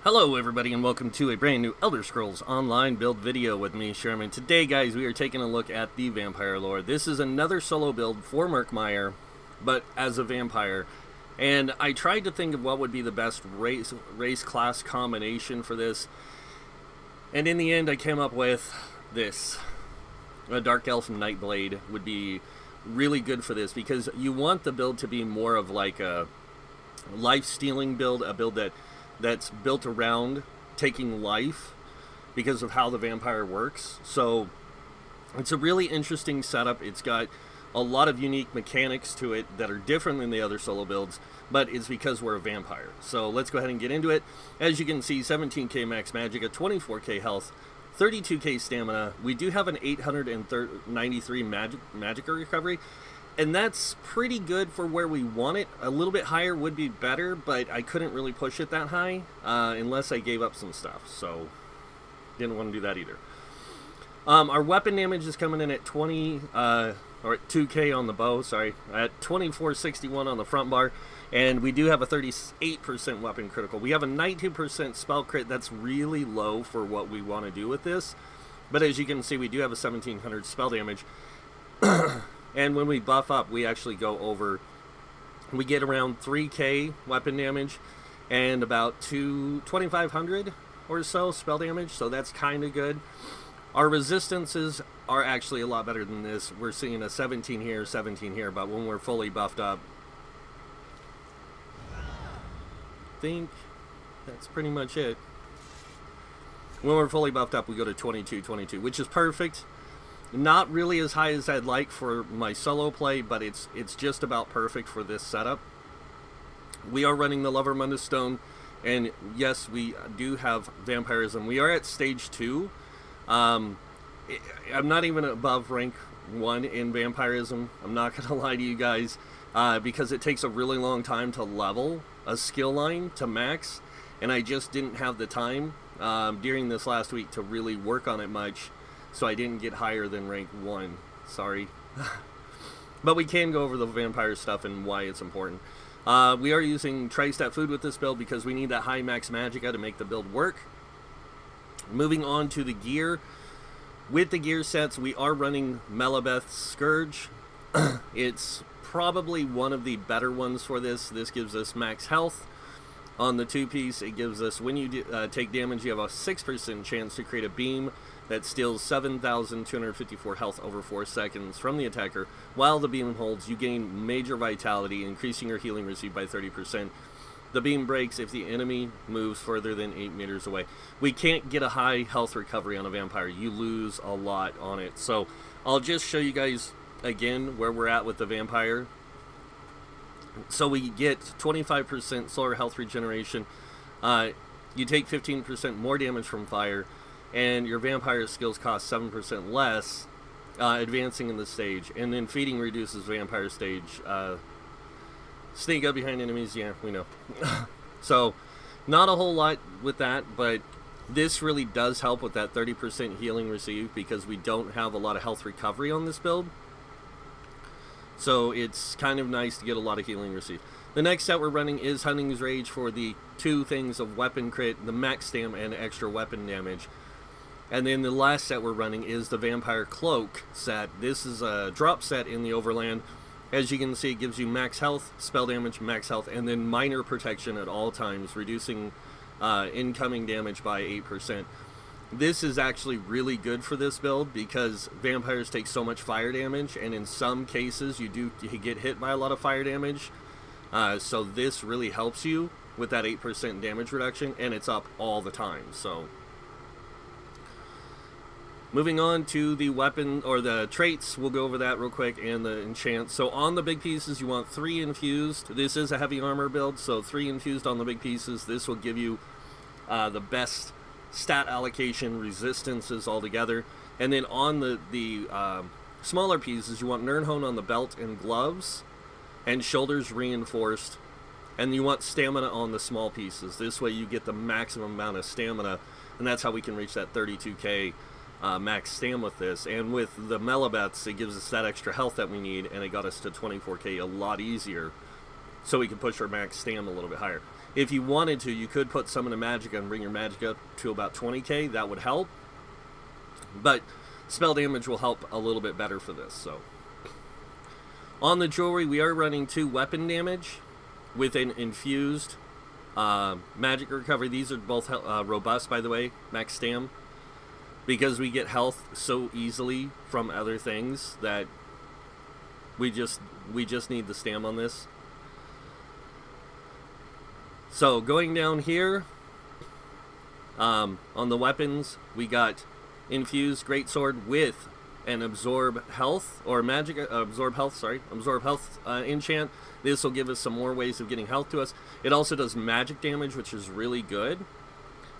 Hello everybody and welcome to a brand new Elder Scrolls Online build video with me, Sherman. Today guys, we are taking a look at the Vampire lore. This is another solo build for Murkmire, but as a vampire. And I tried to think of what would be the best race class combination for this. And in the end I came up with this. A Dark Elf Nightblade would be really good for this because you want the build to be more of like a life-stealing build, a build that's built around taking life because of how the vampire works. So it's a really interesting setup. It's got a lot of unique mechanics to it that are different than the other solo builds, but it's because we're a vampire. So let's go ahead and get into it. As you can see, 17k max magic, a 24k health, 32k stamina. We do have an 893 magic recovery, and that's pretty good for where we want it. A little bit higher would be better, but I couldn't really push it that high unless I gave up some stuff, so didn't want to do that either. Our weapon damage is coming in at 20, or 2k on the bow, sorry, at 2461 on the front bar, and we do have a 38% weapon critical. We have a 19% spell crit. That's really low for what we want to do with this, but as you can see, we do have a 1700 spell damage. And when we buff up, we actually go over, we get around 3k weapon damage and about 2500 or so spell damage, so that's kind of good. Our resistances are actually a lot better than this. We're seeing a 17 here, 17 here, but when we're fully buffed up, I think that's pretty much it. When we're fully buffed up, we go to 22, 22, which is perfect. Not really as high as I'd like for my solo play, but it's just about perfect for this setup. We are running the Lover Mundus Stone, and yes, we do have vampirism. We are at stage 2. I'm not even above rank 1 in vampirism. I'm not going to lie to you guys, because it takes a really long time to level a skill line to max, and I just didn't have the time during this last week to really work on it much. So I didn't get higher than rank 1. Sorry. But we can go over the vampire stuff and why it's important. We are using Tri-Stat Food with this build because we need that high max magicka to make the build work. Moving on to the gear. With the gear sets, we are running Melibeth's Scourge. It's probably one of the better ones for this. This gives us max health. On the 2-piece, it gives us, when you take damage, you have a 6% chance to create a beam that steals 7,254 health over 4 seconds from the attacker. While the beam holds, you gain major vitality, increasing your healing received by 30%. The beam breaks if the enemy moves further than 8 meters away. We can't get a high health recovery on a vampire. You lose a lot on it. So I'll just show you guys again where we're at with the vampire. So we get 25% slower health regeneration. You take 15% more damage from fire, and your vampire skills cost 7% less, advancing in the stage. And then feeding reduces vampire stage. Sneak up behind enemies, yeah, we know. So, not a whole lot with that, but this really does help with that 30% healing received because we don't have a lot of health recovery on this build. So it's kind of nice to get a lot of healing received. The next set we're running is Hunting's Rage for the 2 things of weapon crit, the max stam and extra weapon damage. And then the last set we're running is the Vampire Cloak set. This is a drop set in the Overland. As you can see, it gives you max health, spell damage, max health, and then minor protection at all times, reducing incoming damage by 8%. This is actually really good for this build because vampires take so much fire damage, and in some cases you get hit by a lot of fire damage. So this really helps you with that 8% damage reduction, and it's up all the time. So moving on to the weapon or the traits, we'll go over that real quick, and the enchants. So on the big pieces, you want 3 infused. This is a heavy armor build, so 3 infused on the big pieces. This will give you the best stat allocation, resistances altogether. And then on the smaller pieces, you want Nirnhone on the belt and gloves, and shoulders reinforced. And you want stamina on the small pieces. This way you get the maximum amount of stamina, and that's how we can reach that 32k max stam with this. And with the Melibeths, it gives us that extra health that we need, and it got us to 24k a lot easier so we can push our max stam a little bit higher. If you wanted to, you could put Summon a Magicka and bring your Magicka up to about 20k. That would help. But spell damage will help a little bit better for this. So on the jewelry, we are running 2 weapon damage with an infused magic recovery. These are both robust, by the way, max stam, because we get health so easily from other things that we just need the stam on this. So going down here, on the weapons, we got infused greatsword with an absorb health enchant. This will give us some more ways of getting health to us. It also does magic damage, which is really good.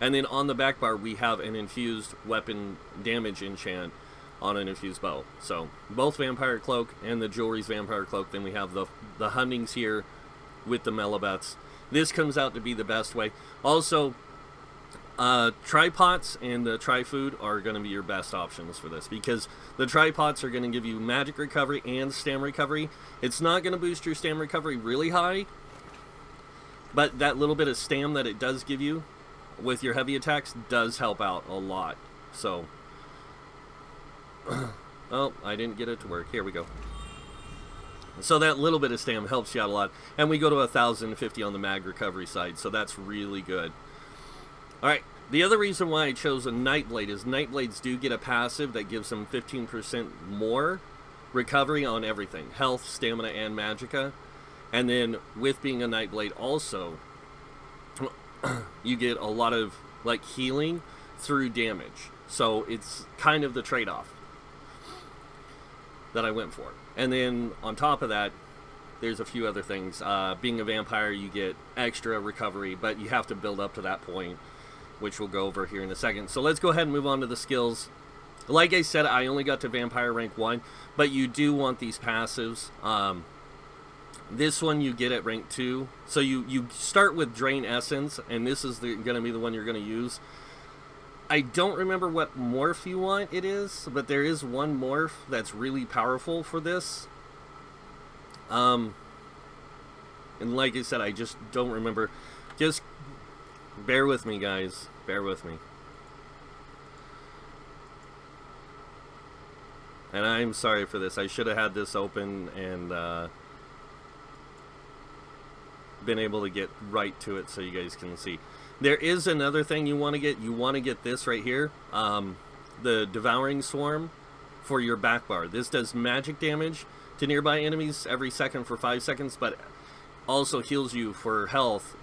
And then on the back bar, we have an infused weapon damage enchant on an infused bow. So both Vampire Cloak and the jewelry's Vampire Cloak. Then we have the Huntings here with the Melibeths. This comes out to be the best way. Also, tripods and the tri-food are going to be your best options for this, because the tripods are going to give you magic recovery and stam recovery. It's not going to boost your stam recovery really high, but that little bit of stam that it does give you with your heavy attacks does help out a lot. So, oh, I didn't get it to work. Here we go. So that little bit of stam helps you out a lot. And we go to 1,050 on the mag recovery side, so that's really good. Alright, the other reason why I chose a Nightblade is Nightblades do get a passive that gives them 15% more recovery on everything. Health, stamina, and magicka. And then with being a Nightblade also, you get a lot of like healing through damage. So it's kind of the trade-off that I went for. And then on top of that, there's a few other things. Being a vampire, you get extra recovery, but you have to build up to that point, which we'll go over here in a second. So let's go ahead and move on to the skills. Like I said, I only got to vampire rank 1, but you do want these passives. This one you get at rank 2. So you start with Drain Essence, and this is going to be the one you're going to use. I don't remember what morph you want it is, but there is one morph that's really powerful for this. And like I said, I just don't remember. Just bear with me, guys. Bear with me. And I'm sorry for this. I should have had this open and been able to get right to it so you guys can see. There is another thing you want to get. You want to get this right here, the Devouring Swarm for your back bar. This does magic damage to nearby enemies every second for 5 seconds, but also heals you for health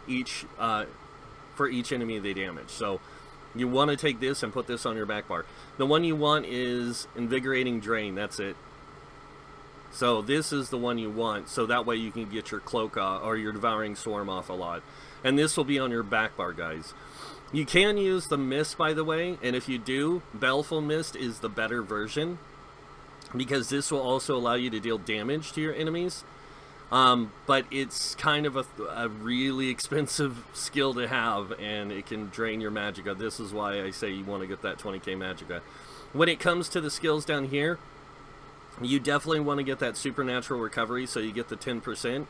for each enemy they damage. So you want to take this and put this on your back bar. The one you want is Invigorating Drain. That's it. So this is the one you want, so that way you can get your cloak or your Devouring Swarm off a lot. And this will be on your back bar, guys. You can use the Mist, by the way, and if you do, Baleful Mist is the better version, because this will also allow you to deal damage to your enemies. But it's kind of a really expensive skill to have, and it can drain your magicka. This is why I say you want to get that 20k magicka. When it comes to the skills down here, you definitely want to get that supernatural recovery, so you get the 10%.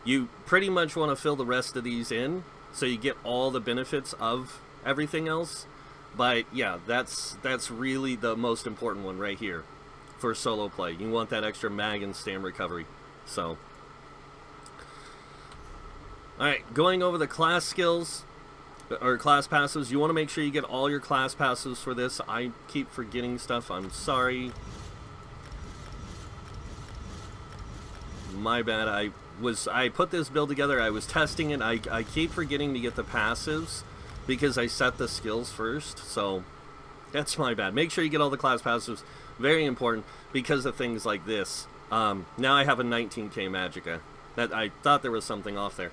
You pretty much want to fill the rest of these in, so you get all the benefits of everything else. But yeah, that's really the most important one right here for solo play. You want that extra mag and stam recovery. So, alright, going over the class skills, or class passives, you want to make sure you get all your class passives for this. I keep forgetting stuff, I'm sorry. My bad. I put this build together, I was testing it, I keep forgetting to get the passives because I set the skills first, so that's my bad. Make sure you get all the class passives, very important, because of things like this. Now I have a 19k magicka. That I thought there was something off there.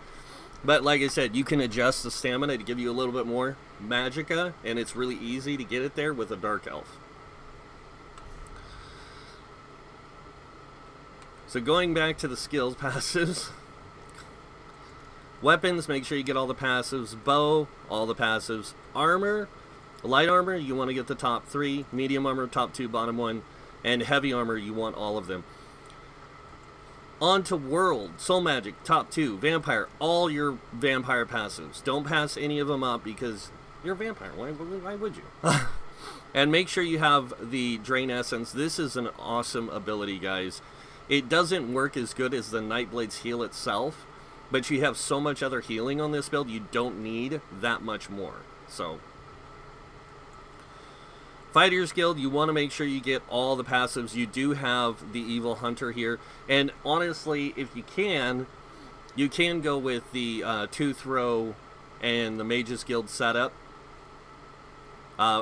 But like I said, you can adjust the stamina to give you a little bit more magicka, and it's really easy to get it there with a Dark Elf. So going back to the skills passives, weapons, make sure you get all the passives. Bow, all the passives. Armor, light armor, you want to get the top 3. Medium armor, top 2, bottom 1. And heavy armor, you want all of them. On to World, Soul Magic, top 2, Vampire, all your Vampire passives. Don't pass any of them up because you're a vampire. Why would you? And make sure you have the Drain Essence. This is an awesome ability, guys. It doesn't work as good as the Nightblade's heal itself, but you have so much other healing on this build, you don't need that much more. So, Fighters Guild, you want to make sure you get all the passives. You do have the Evil Hunter here. And honestly, if you can go with the Tooth Row and the Mages Guild setup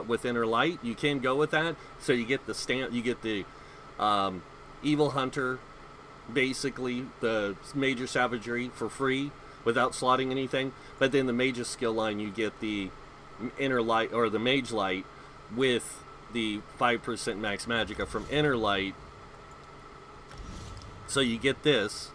with Inner Light. You can go with that. So you get the Evil Hunter, basically the Major Savagery for free without slotting anything. But then the Mage's skill line, you get the Inner Light or the Mage Light with the 5% max magicka from Inner Light. So you get this,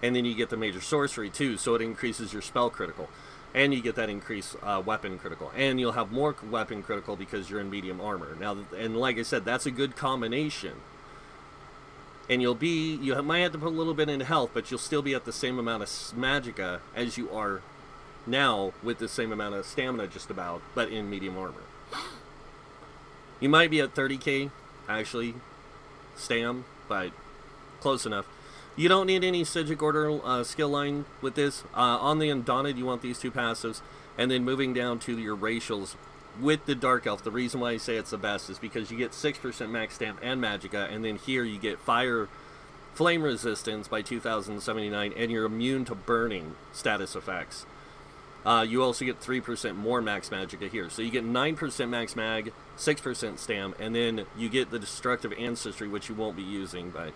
and then you get the Major Sorcery too, so it increases your spell critical. And you get that increased weapon critical. And you'll have more weapon critical because you're in medium armor. Now, and like I said, that's a good combination. And you might have to put a little bit into health, but you'll still be at the same amount of magicka as you are now with the same amount of stamina just about, but in medium armor. You might be at 30k, actually, stam, but close enough. You don't need any Stygic Order skill line with this. On the Undaunted, you want these 2 passives. And then moving down to your racials with the Dark Elf. The reason why I say it's the best is because you get 6% max stamp and magicka. And then here you get flame resistance by 2079. And you're immune to burning status effects. You also get 3% more max magicka here. So you get 9% max mag, 6% stam, and then you get the Destructive Ancestry, which you won't be using. But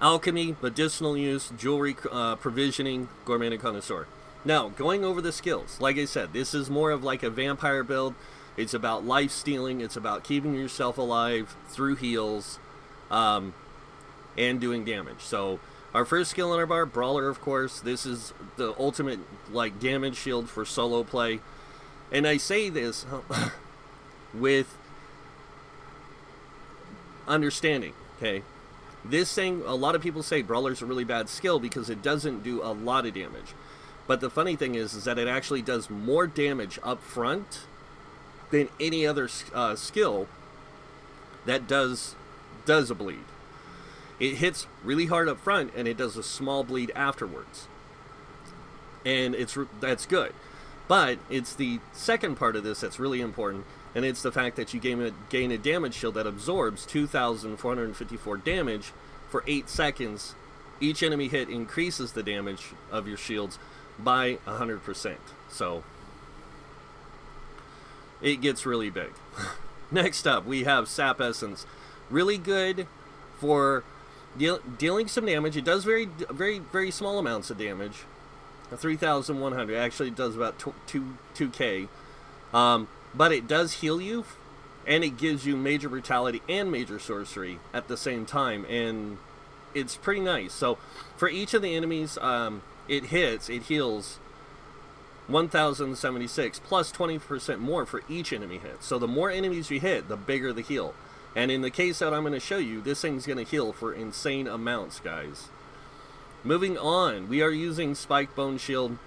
Alchemy, medicinal use, jewelry provisioning, gourmet and connoisseur. Now, going over the skills, like I said, this is more of like a vampire build. It's about life stealing. It's about keeping yourself alive through heals and doing damage. So our first skill in our bar, Brawler, of course. This is the ultimate like damage shield for solo play. And I say this with understanding, okay? This thing, a lot of people say Brawler's a really bad skill because it doesn't do a lot of damage. But the funny thing is that it actually does more damage up front than any other skill that does a bleed. It hits really hard up front, and it does a small bleed afterwards. And that's good. But it's the second part of this that's really important, and it's the fact that you gain a damage shield that absorbs 2,454 damage for 8 seconds. Each enemy hit increases the damage of your shields by 100%. So it gets really big. Next up, we have Sap Essence. Really good for dealing some damage. It does very, very, very small amounts of damage. 3,100. Actually, it does about 2k. But it does heal you, and it gives you Major Brutality and Major Sorcery at the same time, and it's pretty nice. So for each of the enemies it heals 1,076 plus 20% more for each enemy hit. So the more enemies you hit, the bigger the heal. And in the case that I'm going to show you, this thing's going to heal for insane amounts, guys. Moving on, we are using Spike Bone Shield.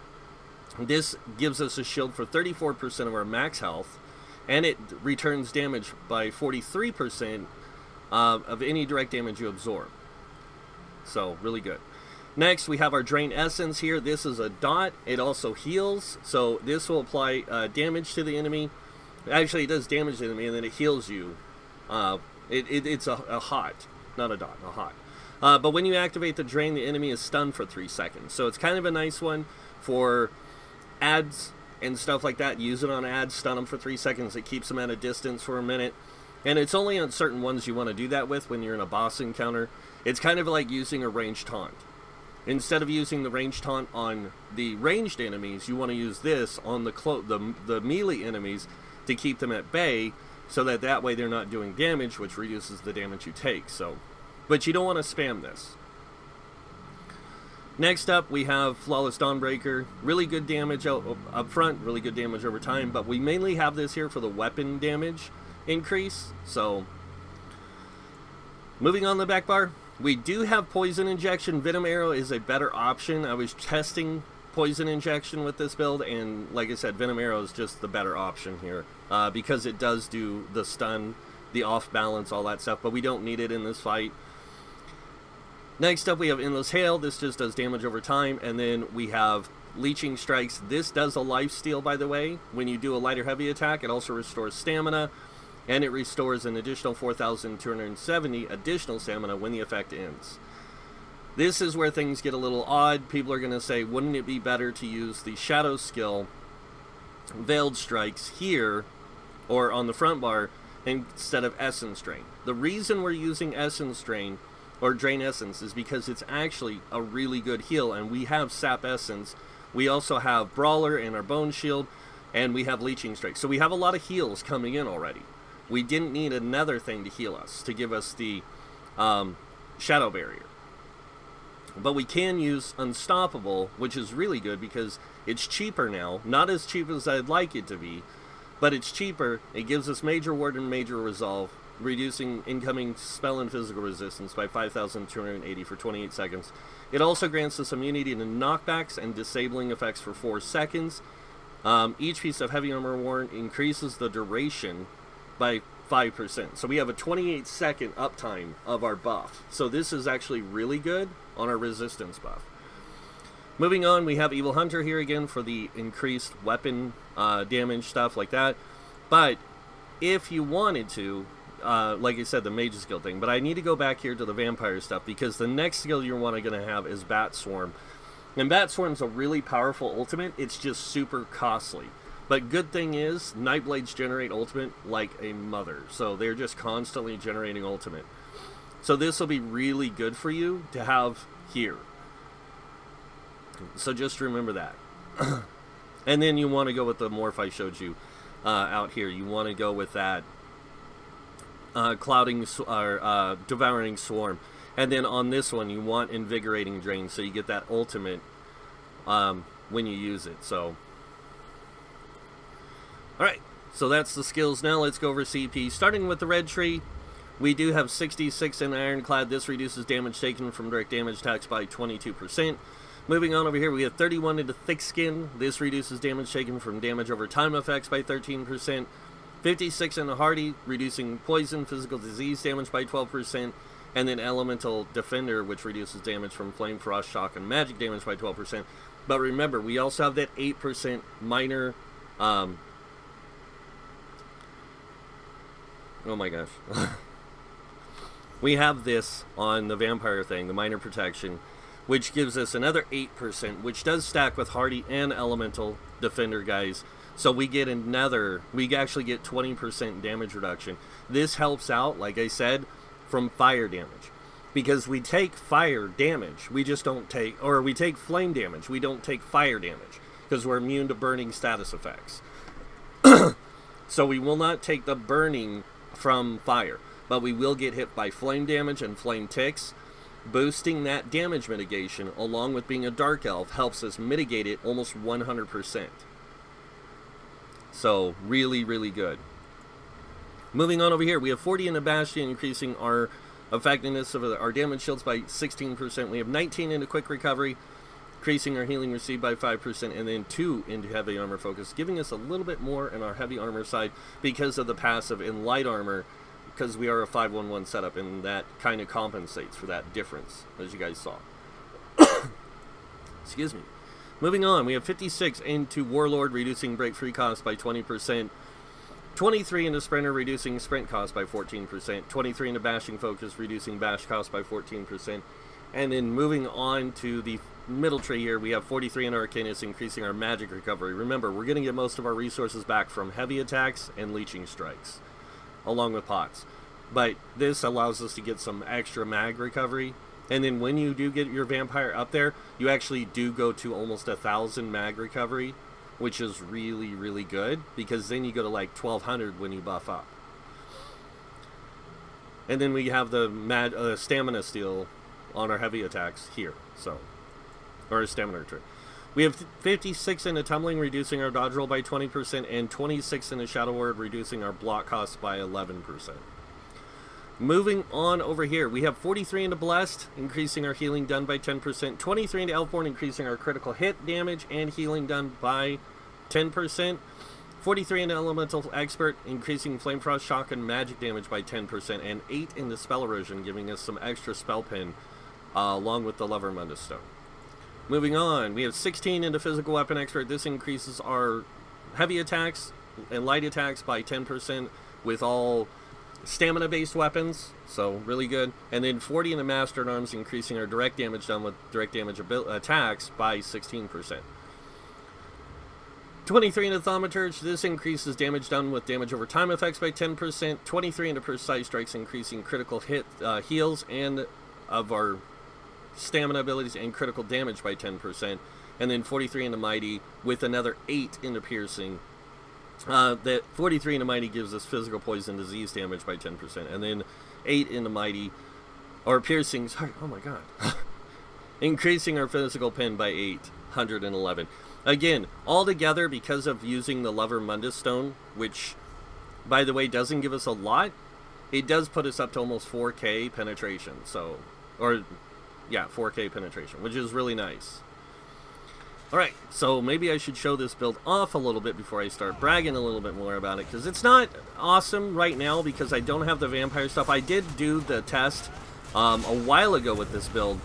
This gives us a shield for 34% of our max health, and it returns damage by 43% of any direct damage you absorb. So, really good. Next, we have our Drain Essence here. This is a dot. It also heals, so this will apply damage to the enemy. Actually, it does damage to the enemy, and then it heals you. It's a hot, not a dot, a hot. But when you activate the Drain, the enemy is stunned for 3 seconds. So it's kind of a nice one for ads and stuff like that. Use it on ads, stun them for 3 seconds. It keeps them at a distance for a minute. And it's only on certain ones you want to do that with when you're in a boss encounter. It's kind of like using a ranged taunt. Instead of using the ranged taunt on the ranged enemies, you want to use this on the melee enemies to keep them at bay, so that way they're not doing damage, which reduces the damage you take. So, but you don't want to spam this. Next up, we have Flawless Dawnbreaker. Really good damage up front, really good damage over time, but we mainly have this here for the weapon damage increase. So, moving on the back bar, We do have poison injection. Venom arrow is a better option. I was testing poison injection with this build, and like I said, venom arrow is just the better option here, because it does do the stun, the off balance, all that stuff, but we don't need it in this fight. Next up we have endless hail. This just does damage over time. And then we have leeching strikes. This does a life steal, by the way. When you do a light or heavy attack, it also restores stamina, and it restores an additional 4,270 additional stamina when the effect ends. This is where things get a little odd. People are going to say, wouldn't it be better to use the shadow skill veiled strikes here or on the front bar instead of essence drain? The reason we're using essence drain or drain essence is because it's actually a really good heal, and we have sap essence. We also have brawler and our bone shield, and we have leeching strikes. So we have a lot of heals coming in already. We didn't need another thing to heal us, to give us the shadow barrier. But we can use unstoppable, which is really good because it's cheaper now. Not as cheap as I'd like it to be, but it's cheaper. It gives us major ward and major resolve, reducing incoming spell and physical resistance by 5,280 for 28 seconds. It also grants us immunity to knockbacks and disabling effects for 4 seconds. Each piece of heavy armor worn increases the duration by 5%. So we have a 28-second uptime of our buff. So this is actually really good on our resistance buff. Moving on, we have Evil Hunter here again for the increased weapon damage, stuff like that. But if you wanted to, like I said, the mage skill thing, but I need to go back here to the vampire stuff, because the next skill you're going to have is Bat Swarm. And Bat Swarm's a really powerful ultimate. It's just super costly. But good thing is, Nightblades generate ultimate like a mother. So they're just constantly generating ultimate. So this will be really good for you to have here. So just remember that. And then you want to go with the morph I showed you out here. You want to go with that devouring swarm. And then on this one, you want invigorating drain, so you get that ultimate when you use it. So, alright, so that's the skills. Now let's go over CP. Starting with the red tree, we do have 66 in Ironclad. This reduces damage taken from direct damage attacks by 22%. Moving on over here, we have 31 into Thick Skin. This reduces damage taken from damage over time effects by 13%. 56 into Hardy, reducing poison, physical disease damage by 12%. And then Elemental Defender, which reduces damage from Flame, Frost, Shock, and Magic damage by 12%. But remember, we also have that 8% minor... oh my gosh. We have this on the Vampire thing, the minor protection, which gives us another 8%, which does stack with Hardy and Elemental Defender, guys. So we get another... we actually get 20% damage reduction. This helps out, like I said, from fire damage, because we take fire damage, we just don't take, or we take flame damage, we don't take fire damage, because we're immune to burning status effects. So we will not take the burning from fire, but we will get hit by flame damage and flame ticks. Boosting that damage mitigation, along with being a dark elf, helps us mitigate it almost 100%. So really, really good. Moving on over here, we have 40 in a Bastion, increasing our effectiveness of our damage shields by 16%. We have 19 into Quick Recovery, increasing our healing received by 5%, and then 2 into Heavy Armor Focus, giving us a little bit more in our Heavy Armor side because of the passive in Light Armor, because we are a 5-1-1 setup, and that kind of compensates for that difference, as you guys saw. Excuse me. Moving on, we have 56 into Warlord, reducing break free cost by 20%. 23 into Sprinter, reducing sprint cost by 14%. 23 into Bashing Focus, reducing bash cost by 14%. And then moving on to the middle tree here, we have 43 into Arcanus, increasing our magic recovery. Remember, we're going to get most of our resources back from heavy attacks and leeching strikes, along with pots. But this allows us to get some extra mag recovery. And then when you do get your vampire up there, you actually do go to almost 1,000 mag recovery, which is really, really good, because then you go to like 1,200 when you buff up. And then we have the stamina steal on our heavy attacks here, so, or stamina return. We have 56 in a Tumbling, reducing our dodge roll by 20%, and 26 in a Shadow Word, reducing our block cost by 11%. Moving on over here, we have 43 into Blessed, increasing our healing done by 10%. 23 into Elfborn, increasing our critical hit damage and healing done by 10%. 43 into Elemental Expert, increasing Flame Frost, Shock, and magic damage by 10%. And 8 into Spell Erosion, giving us some extra spell pin, along with the Lover Mundus Stone. Moving on, we have 16 into Physical Weapon Expert. This increases our heavy attacks and light attacks by 10% with all stamina-based weapons, so really good. And then 40 in the Master Arms, increasing our direct damage done with direct damage attacks by 16%. 23 into Thaumaturge, this increases damage done with damage over time effects by 10%. 23 into Precise Strikes, increasing critical hit heals and of our stamina abilities and critical damage by 10%. And then 43 into Mighty with another 8 into Piercing. That 43 into Mighty gives us physical poison disease damage by 10%, and then 8 into Mighty, or Piercing, sorry, oh my god, increasing our physical pin by 811. Again, all together, because of using the Lover Mundus Stone, which, by the way, doesn't give us a lot, it does put us up to almost 4k penetration, so, or, yeah, 4k penetration, which is really nice. Alright, so maybe I should show this build off a little bit before I start bragging a little bit more about it, because it's not awesome right now because I don't have the vampire stuff. I did do the test a while ago with this build,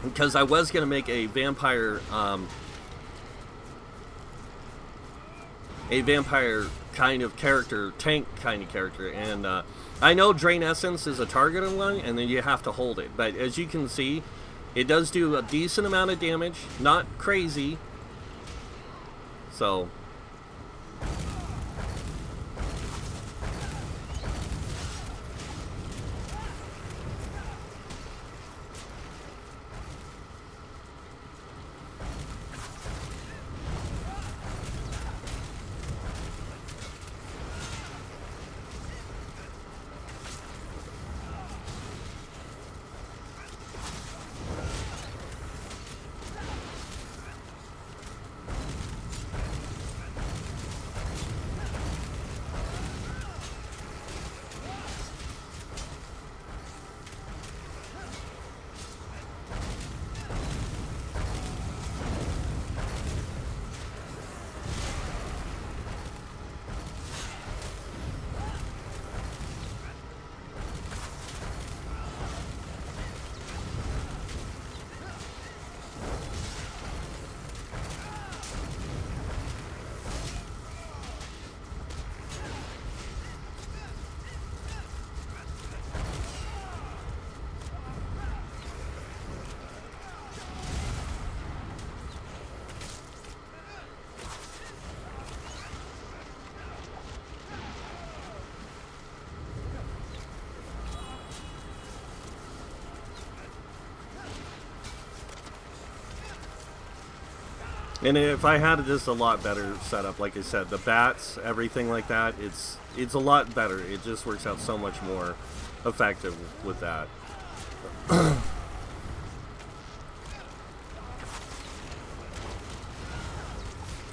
because I was going to make a vampire kind of character, tank kind of character, and I know Drain Essence is a targeted one, and then you have to hold it, but as you can see, it does do a decent amount of damage, not crazy, so and if I had just a lot better setup, like I said, the bats, everything like that, it's a lot better. It just works out so much more effective with that.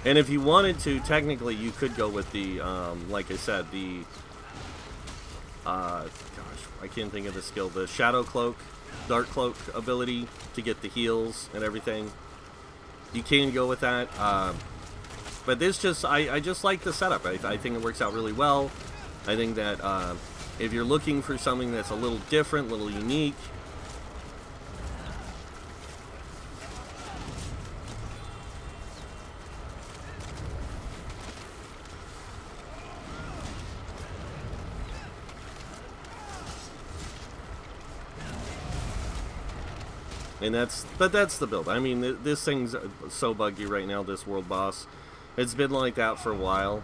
And if you wanted to, technically, you could go with the, like I said, the, gosh, I can't think of the skill, the Shadow Cloak, Dark Cloak ability to get the heals and everything. You can go with that, but this just, I just like the setup. I think it works out really well. I think that if you're looking for something that's a little different, a little unique, and that's the build. I mean, this thing's so buggy right now, this world boss. It's been like that for a while.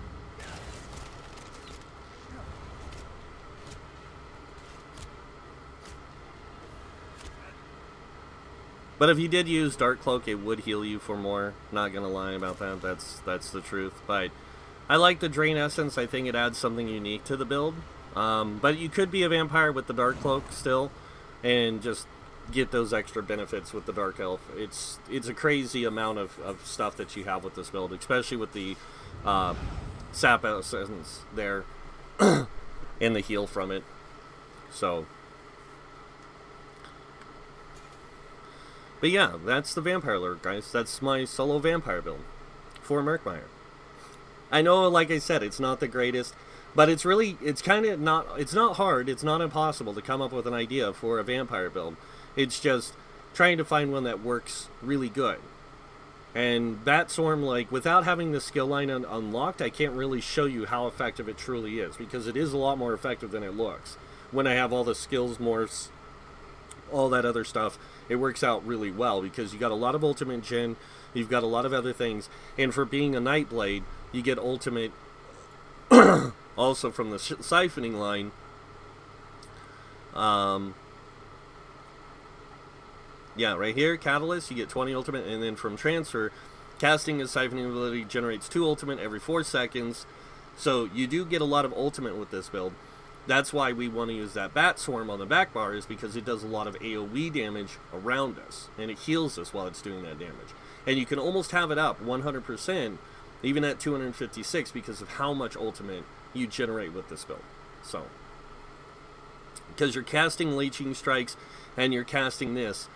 But if you did use Dark Cloak, it would heal you for more. Not gonna lie about that. That's the truth. But I like the Drain Essence. I think it adds something unique to the build. But you could be a vampire with the Dark Cloak still, and just get those extra benefits with the Dark Elf. It's a crazy amount of stuff that you have with this build, especially with the Sap Essence there and the heal from it. So, but yeah, that's the Vampire Lord, guys. That's my solo vampire build for Murkmire. I know, like I said, it's not the greatest, but it's really, it's kind of not, it's not hard, it's not impossible to come up with an idea for a vampire build. It's just trying to find one that works really good. And Bat Swarm, like, without having the skill line unlocked, I can't really show you how effective it truly is, because it is a lot more effective than it looks. When I have all the skills, morphs, all that other stuff, it works out really well, because you got a lot of ultimate gen, you've got a lot of other things, and for being a Nightblade, you get ultimate also from the siphoning line. Yeah, right here, Catalyst, you get 20 ultimate, and then from transfer, casting and siphoning ability generates 2 ultimate every 4 seconds. So you do get a lot of ultimate with this build. That's why we want to use that Bat Swarm on the back bar, is because it does a lot of AoE damage around us, and it heals us while it's doing that damage. And you can almost have it up 100%, even at 256, because of how much ultimate you generate with this build. So, because you're casting leeching strikes, and you're casting this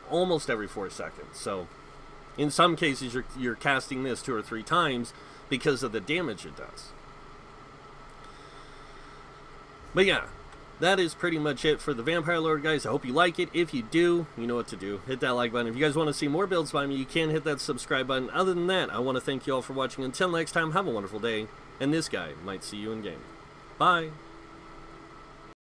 almost every 4 seconds. So in some cases you're casting this 2 or 3 times because of the damage it does. But yeah, that is pretty much it for the Vampire Lord, guys. I hope you like it. If you do, you know what to do. Hit that like button. If you guys want to see more builds by me, you can hit that subscribe button. Other than that, I want to thank you all for watching. Until next time, have a wonderful day, and this guy might see you in game. Bye.